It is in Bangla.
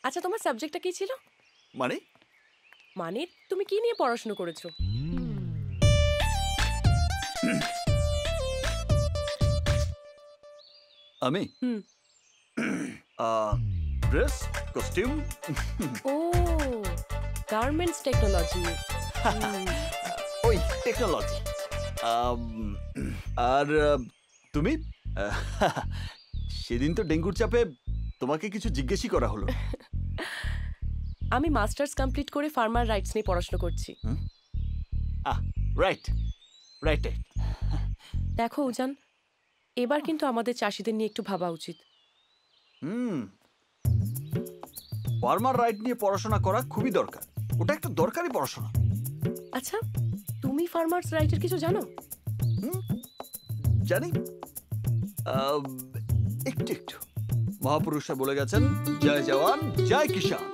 আচ্ছা, তোমার সাবজেক্টটা কি ছিল? মানে মানে তুমি কি নিয়ে পড়াশোনা করেছো? আমি হুম। ড্রেস কস্টিউম ও, গার্মেন্টস টেকনোলজি। ওই টেকনোলজি। আর তুমি আহ, সেদিন তো ডেঙ্গুর চাপে তোমাকে কিছু জিজ্ঞেসই করা হলো না। আমি মাস্টার্স কমপ্লিট করে ফার্মার রাইটস নিয়ে পড়াশোনা করছি। Right right. দেখো উজান, এবার কিন্তু আমাদের চাষিদের নিয়ে একটু ভাবা উচিত। ফার্মার রাইট নিয়ে পড়াশোনা করা খুবই দরকার। ওটা একটা দরকারি পড়াশোনা। আচ্ছা, তুমি ফার্মার্স রাইটের কিছু জানো? জানি একটু একটু। মহাপুরুষরা বলে গেছেন, জয় জওয়ান জয় কিষান।